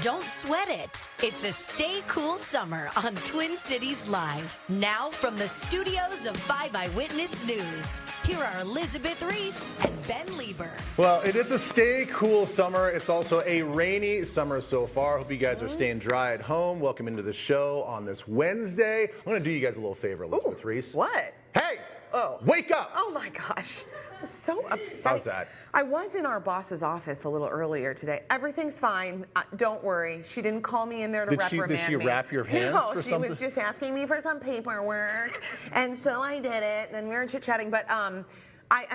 Don't sweat it. It's a Stay Cool Summer on Twin Cities Live. Now from the studios of 5 Eyewitness News, here are Elizabeth Reese and Ben Lieber. Well, it is a Stay Cool Summer. It's also a rainy summer so far. Hope you guys are staying dry at home. Welcome into the show on this Wednesday. I'm going to do you guys a little favor, Elizabeth Reese. What? Hey! Oh. Wake up! Oh my gosh. I'm so upset. How's that? I was in our boss's office a little earlier today. Everything's fine. Don't worry. She didn't call me in there to reprimand me. Did she wrap your hands for something? No, she was just asking me for some paperwork. And so I did it. And then we were chit-chatting. But I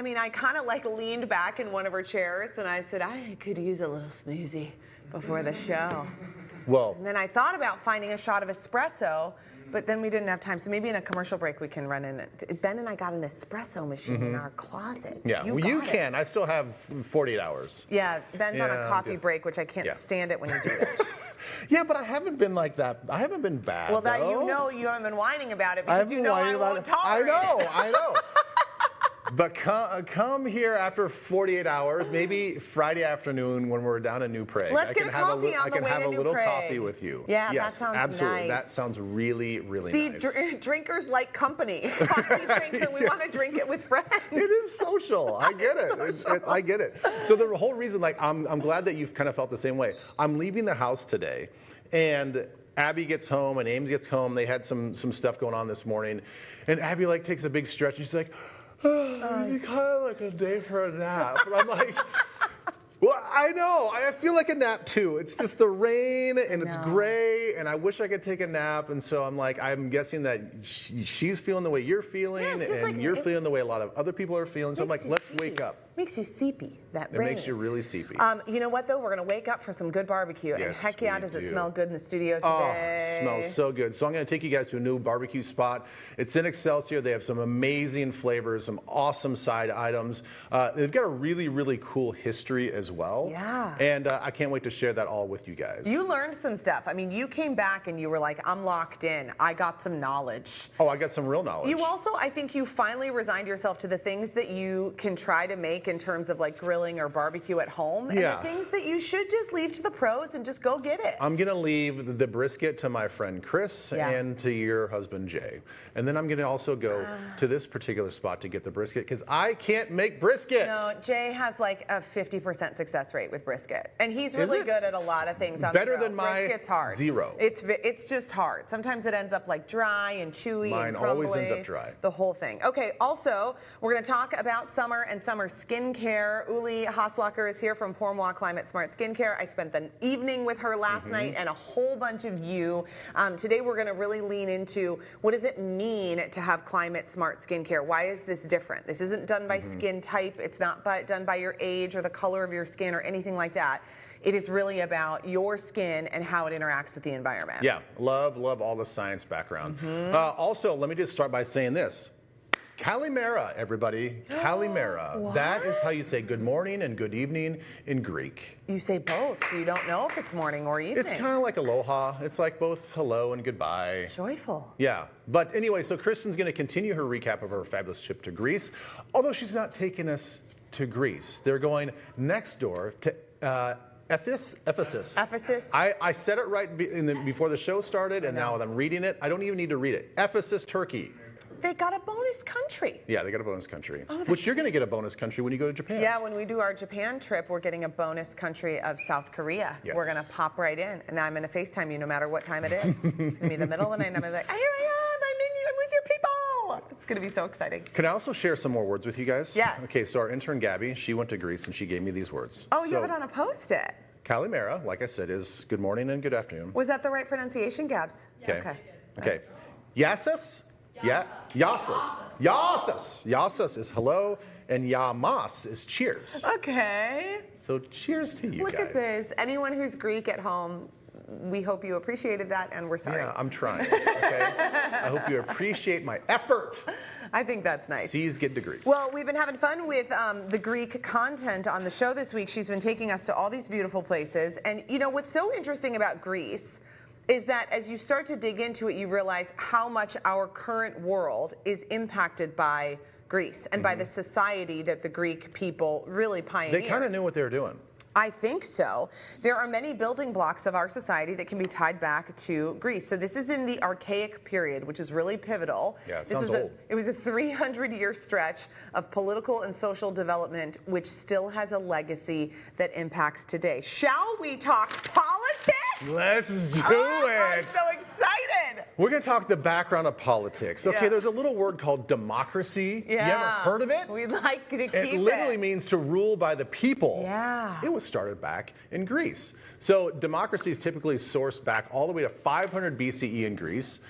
mean, I kind of like leaned back in one of her chairs and I said, I could use a little snoozy before the show. Well, and then I thought about finding a shot of espresso, but then we didn't have time. So maybe in a commercial break we can run in. Ben and I got an espresso machine in our closet. yeah, you can. I still have 48 hours. Yeah, Ben's on a coffee break, which I can't stand it when you do this. Yeah, but I haven't been like that. I haven't been bad. Well, that though. you know you haven't been whining about it because you know I won't tolerate it. I know. But come here after 48 hours, maybe Friday afternoon when we're down in New Prague. Let's get a coffee on the way to New Prague. I can have a little coffee with you. Yeah, yes, that sounds absolutely. nice. That sounds really, really nice. See, drinkers like company. Coffee drinker, we want to drink it with friends. It is social. I get it. I get it. So the whole reason, like, I'm glad that you've kind of felt the same way. I'm leaving the house today, and Abby gets home and Ames gets home. They had some stuff going on this morning, and Abby like takes a big stretch and she's like, oh, kind of like a day for a nap. And I'm like, well, I know. I feel like a nap too. It's just the rain and it's gray, and I wish I could take a nap. And so I'm like, I'm guessing that she's feeling the way you're feeling, and like, you're feeling the way a lot of other people are feeling. So I'm like, let's wake up. Makes you seepy, that rain. It makes you really seepy. You know what, though? We're going to wake up for some good barbecue. Yes, and heck yeah, does it smell good in the studio today? Oh, smells so good. So I'm going to take you guys to a new barbecue spot. It's in Excelsior. They have some amazing flavors, some awesome side items. They've got a really, really cool history as well. Yeah. And I can't wait to share that all with you guys. You learned some stuff. I mean, you came back and you were like, I'm locked in. I got some knowledge. Oh, I got some real knowledge. You also, I think you finally resigned yourself to the things that you can try to make in terms of like grilling or barbecue at home, and the things that you should just leave to the pros and just go get it. I'm going to leave the brisket to my friend Chris and to your husband Jay. And then I'm going to also go to this particular spot to get the brisket because I can't make brisket. No, Jay has like a 50% success rate with brisket. And he's really good at a lot of things on Better the grill. than my brisket's hard. 0. It's just hard. Sometimes it ends up like dry and chewy and crumbly. Mine always ends up dry. The whole thing. Okay, also, we're going to talk about summer and summer skincare. Uli Haslacher is here from Pour Moi Climate Smart Skincare. I spent the evening with her last night and a whole bunch of you. Today we're going to really lean into what does it mean to have climate smart skincare? Why is this different? This isn't done by skin type. It's not done by your age or the color of your skin or anything like that. It is really about your skin and how it interacts with the environment. Yeah, love all the science background. Also, let me just start by saying this. Kalimera, everybody. Kalimera. That is how you say good morning and good evening in Greek. You say both, so you don't know if it's morning or evening. It's kind of like aloha. It's like both hello and goodbye. Joyful. Yeah. But anyway, so Kristen's going to continue her recap of her fabulous trip to Greece, although she's not taking us to Greece. They're going next door to Ephesus. Ephesus. I said it right before the show started, and now that I'm reading it, I don't even need to read it. Ephesus, Turkey. They got a bonus country. Yeah, they got a bonus country. Which you're going to get a bonus country when you go to Japan. Yeah, when we do our Japan trip, we're getting a bonus country of South Korea. Yes. We're going to pop right in, and I'm going to FaceTime you no matter what time it is. It's going to be the middle of the night, and I'm going to be like, here I am, I'm with your people. It's going to be so exciting. Can I also share some more words with you guys? Yes. Okay, so our intern Gabby, she went to Greece, and she gave me these words. Oh, you have it on a Post-it. Kalimera, like I said, is good morning and good afternoon. Was that the right pronunciation, Gabs? Okay. Okay. Yasis? Yeah. Yasis. Yasis. Yasis is hello, and yamas is cheers. Okay. So cheers to you Look guys. at this. Anyone who's Greek at home, we hope you appreciated that, and we're sorry. Yeah, I'm trying. Okay. I hope you appreciate my effort. I think that's nice. C's get degrees. Well, we've been having fun with the Greek content on the show this week. She's been taking us to all these beautiful places. And you know, what's so interesting about Greece is that as you start to dig into it, you realize how much our current world is impacted by Greece and by the society that the Greek people really pioneered. They kind of knew what they were doing. I think so. There are many building blocks of our society that can be tied back to Greece. So this is in the Archaic period, which is really pivotal. Yeah, it This sounds was old. It was a 300-year stretch of political and social development, which still has a legacy that impacts today. Shall we talk politics? Let's do I'm it. so excited. We're going to talk the background of politics. Okay, Yeah. there's a little word called democracy. You ever heard of it? We'd like to keep It literally means to rule by the people. Yeah. It was started back in Greece. So democracy is typically sourced back all the way to 500 BCE in Greece,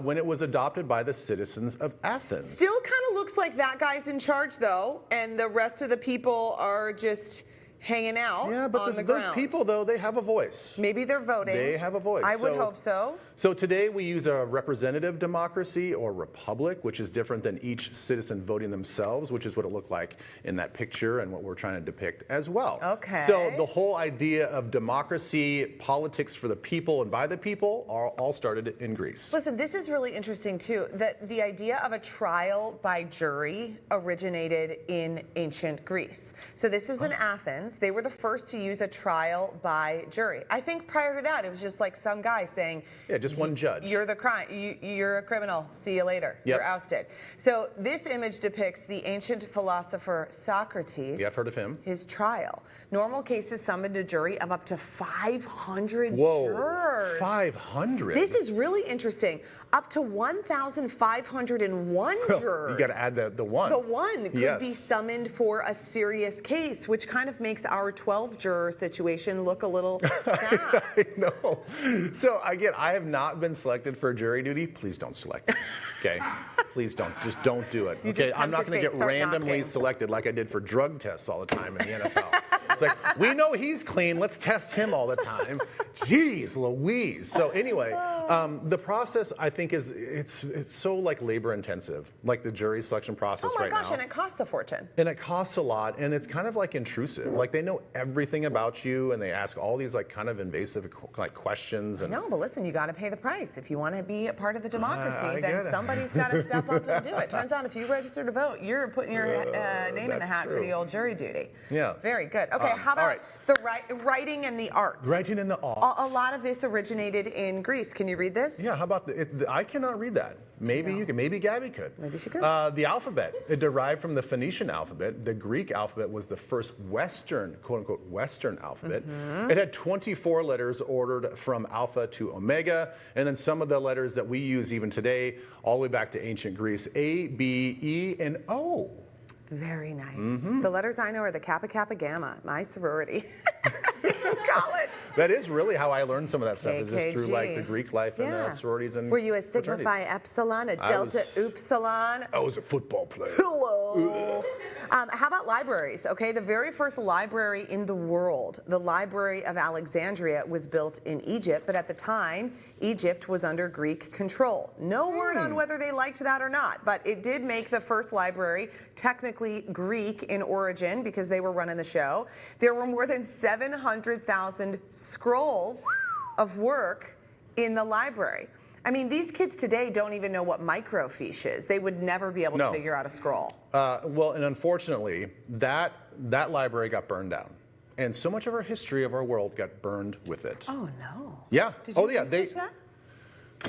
when it was adopted by the citizens of Athens. Still kind of looks like that guy's in charge, though, and the rest of the people are just hanging out Yeah, but on the those ground. people, though, they have a voice. Maybe they're voting. They have a voice. I would hope so. So today we use a representative democracy or republic, which is different than each citizen voting themselves, which is what it looked like in that picture and what we're trying to depict as well. Okay. So the whole idea of democracy, politics for the people and by the people are all started in Greece. Listen, this is really interesting, too, that the idea of a trial by jury originated in ancient Greece. So this was in Athens. They were the first to use a trial by jury. I think prior to that, it was just like some guy saying, Yeah, just one judge. You're the crime. You're a criminal. See you later. Yep. You're ousted. So this image depicts the ancient philosopher Socrates. Yeah, I've heard of him. His trial. Normal cases summoned a jury of up to 500 Whoa, jurors. 500? This is really interesting. Up to 1,501 jurors. You got to add the one. The one could Yes. be summoned for a serious case, which kind of makes our 12-juror situation look a little sad. I know. So again, I have not been selected for jury duty. Please don't select me. Okay? Please don't. Just don't do it. You Okay? just I'm not tempt going your to get fate, start randomly knocking. selected like I did for drug tests all the time in the NFL. It's like, we know he's clean. Let's test him all the time. Jeez Louise. So anyway, the process I think is it's so like labor intensive, like the jury selection process Oh my right gosh, now. and it costs a fortune. And it costs a lot, and it's kind of like intrusive. Like they know everything about you, and they ask all these like kind of invasive like questions. And No, but listen, you got to pay the price. If you want to be a part of the democracy, I then get it. somebody's got to step up and do it. Turns out if you register to vote, you're putting your name in the that's hat for true. the old jury duty. Yeah. Very good. Okay, how all about right. the writing and the arts? Writing in the arts. A lot of this originated in Greece. Can you read this? Yeah, how about I cannot read that. Maybe you can. Maybe Gabby could. Maybe she could. The alphabet. It derived from the Phoenician alphabet. The Greek alphabet was the first Western, quote unquote, Western alphabet. It had 24 letters ordered from alpha to omega, and then some of the letters that we use even today, all the way back to ancient Greece: A, B, E, and O. Very nice. The letters I know are the Kappa Kappa Gamma, my sorority. College. That is really how I learned some of that stuff, is just through like the KKG. Greek life and Yeah. sororities and Were you a Sigma fraternities. Phi Epsilon, a I Delta was- Upsilon? I was a football player. Hello. How about libraries? Okay, the very first library in the world, the Library of Alexandria, was built in Egypt, but at the time, Egypt was under Greek control. No word on whether they liked that or not, but it did make the first library technically Greek in origin because they were running the show. There were more than 700,000 scrolls of work in the library. I mean, these kids today don't even know what microfiche is. They would never be able to No. figure out a scroll. Well, and unfortunately, that library got burned down, and so much of our history of our world got burned with it. Oh no. Yeah. Did you Oh, yeah, research that?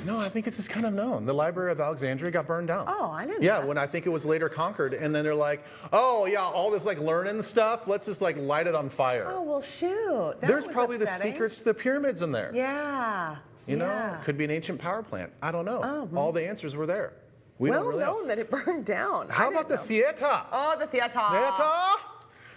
No, I think it's just kind of known. The Library of Alexandria got burned down. Oh, I didn't know Yeah, that. when I think it was later conquered, and then they're like, oh yeah, all this like learning stuff, let's just like light it on fire. Oh well, shoot. That There's was probably upsetting. the secrets to the pyramids in there. Yeah. You know, yeah. could be an ancient power plant. I don't know. Oh, all the answers were there. We don't Well really know. known that it burned down. How I about didn't the know. theater? Oh, the theater. Theater.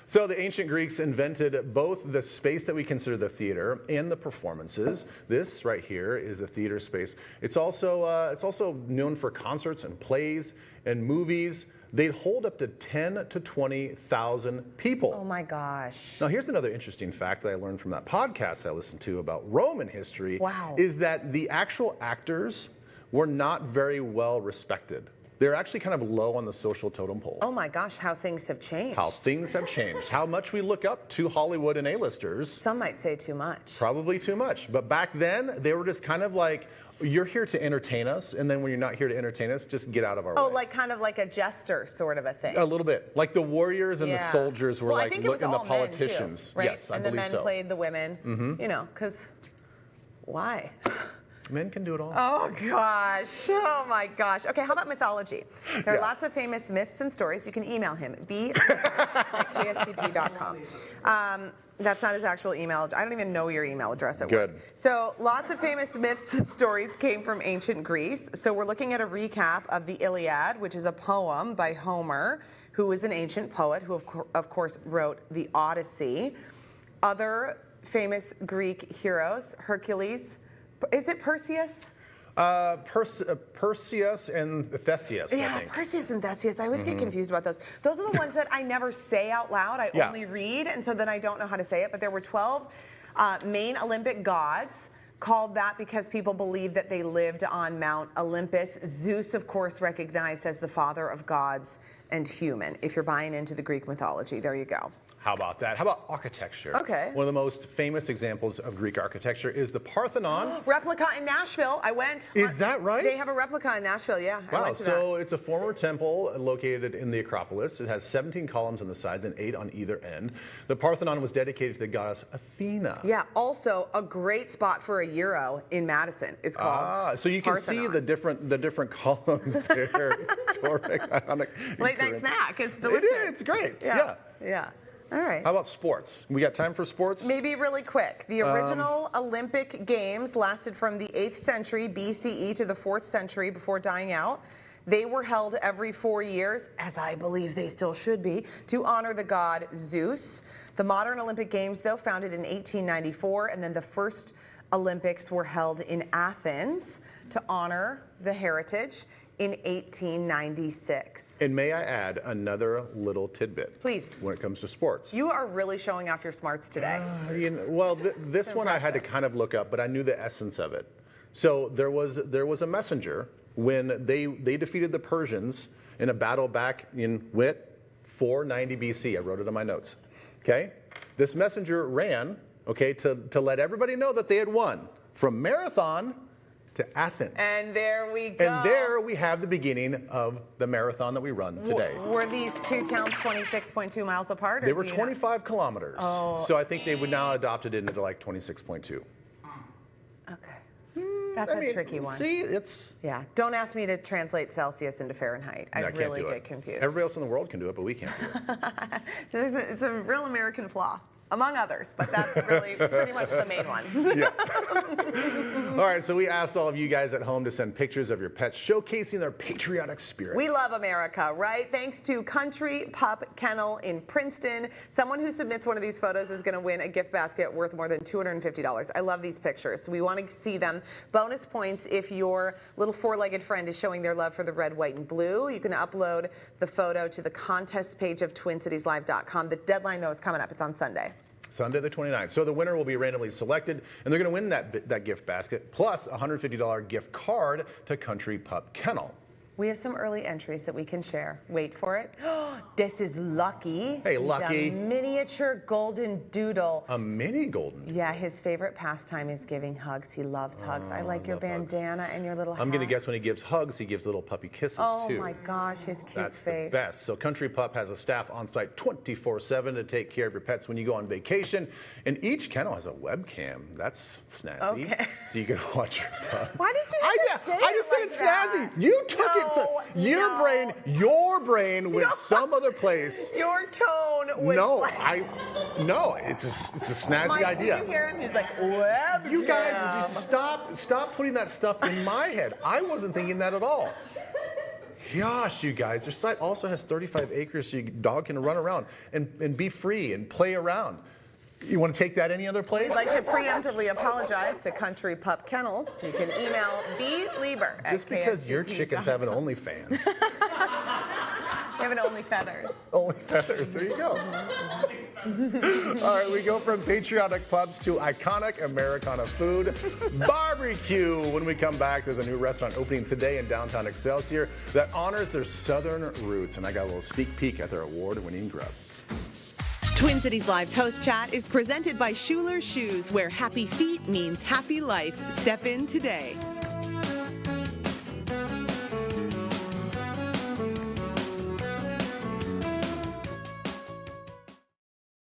So the ancient Greeks invented both the space that we consider the theater and the performances. This right here is a theater space. It's also known for concerts and plays and movies. They'd hold up to 10 to 20,000 people. Oh my gosh. Now, here's another interesting fact that I learned from that podcast I listened to about Roman history. Wow. Is that the actual actors were not very well respected. they're actually kind of low on the social totem pole. Oh my gosh, how things have changed. How things have changed. How much we look up to Hollywood and A-listers. Some might say too much. Probably too much. But back then, they were just kind of like, you're here to entertain us, and then when you're not here to entertain us, just get out of our way. Oh, like kind of like a jester sort of a thing. A little bit. Like the warriors and the soldiers were I like think it was looking the all politicians. Men too, right? Yes, I and believe the men so. played the women, you know, because why? Men can do it all. Oh gosh, oh my gosh. Okay, how about mythology? There are Yeah. lots of famous myths and stories. You can email him, b@kstp.com. That's not his actual email. I don't even know your email address at work. Good. So lots of famous myths and stories came from ancient Greece. So we're looking at a recap of the Iliad, which is a poem by Homer, who was an ancient poet who of course wrote the Odyssey. Other famous Greek heroes, Hercules. Is it Perseus? Perseus and Theseus, I Yeah, think. Perseus and Theseus. I always get confused about those. Those are the ones that I never say out loud. I Yeah. only read, and so then I don't know how to say it. But there were 12 main Olympic gods, called that because people believe that they lived on Mount Olympus. Zeus, of course, recognized as the father of gods and human. If you're buying into the Greek mythology, there you go. How about that? How about architecture? Okay. One of the most famous examples of Greek architecture is the Parthenon. Replica in Nashville. I went. Is that right? They have a replica in Nashville, yeah. I Wow, went to so it's a former temple located in the Acropolis. It has 17 columns on the sides and 8 on either end. The Parthenon was dedicated to the goddess Athena. Yeah, also a great spot for a Euro in Madison is called So you can see Parthenon. the different columns there. Doric, Ionic, Late night Corinth. snack. It's It delicious. is. It's great. Yeah. Yeah. All right. How about sports? We got time for sports? Maybe really quick. The original Olympic Games lasted from the 8th century BCE to the 4th century before dying out. They were held every 4 years, as I believe they still should be, to honor the god Zeus. The modern Olympic Games, though, founded in 1894, and then the first Olympics were held in Athens to honor the heritage in 1896. And may I add another little tidbit? Please. When it comes to sports. You are really showing off your smarts today. This one I had to kind of look up, but I knew the essence of it. So there was a messenger when they defeated the Persians in a battle back in 490 BC. I wrote it in my notes. Okay? This messenger ran, okay, to let everybody know that they had won from Marathon to Athens. And there we go. And there we have the beginning of the marathon that we run today. Were these two towns 26.2 miles apart? Or They were do you 25 kilometers. Oh. So I think they would now adopt it into like 26.2. know? Okay. That's a tricky one. See, it's... Yeah. Don't ask me to translate Celsius into Fahrenheit. I can't really do get it. confused. Everybody else in the world can do it, but we can't do it. It's a real American flaw, among others, but that's really pretty much the main one. All right, so we asked all of you guys at home to send pictures of your pets showcasing their patriotic spirit. We love America, right? Thanks to Country Pup Kennel in Princeton. Someone who submits one of these photos is going to win a gift basket worth more than $250. I love these pictures. We want to see them. Bonus points if your little four-legged friend is showing their love for the red, white, and blue. You can upload the photo to the contest page of TwinCitiesLive.com. The deadline, though, is coming up. It's on Sunday. Sunday the 29th. So the winner will be randomly selected, and they're going to win that gift basket, plus a $150 gift card to Country Pup Kennel. We have some early entries that we can share. Wait for it. This is Lucky. Hey, He's Lucky. a miniature golden doodle. A mini golden. Yeah, his favorite pastime is giving hugs. He loves hugs. I like your love hugs. bandana and your little hat. I'm going to guess when he gives hugs, he gives little puppy kisses, Oh too. my gosh, his cute That's face. the best. So Country Pup has a staff on site 24/7 to take care of your pets when you go on vacation. And each kennel has a webcam. That's snazzy. Okay. So you can watch your pup. Why did you have to say I just it said like it's that? snazzy. You took it to No. your brain went some other place. Your tone was like... No, it's a snazzy Mike, idea. did you hear him? He's like, webcam. You guys, would you stop putting that stuff in my head. I wasn't thinking that at all. Gosh, you guys, your site also has 35 acres so your dog can run around and be free and play around. You want to take that any other place? We'd like to preemptively apologize to Country Pup Kennels. You can email blieber Just because your chickens have an OnlyFans. They have an Only Feathers. Only feathers, there you go. All right, we go from patriotic pubs to iconic Americana food, barbecue. When we come back, there's a new restaurant opening today in downtown Excelsior that honors their southern roots, and I got a little sneak peek at their award-winning grub. Twin Cities Live's Host Chat is presented by Schuler Shoes, where happy feet means happy life. Step in today.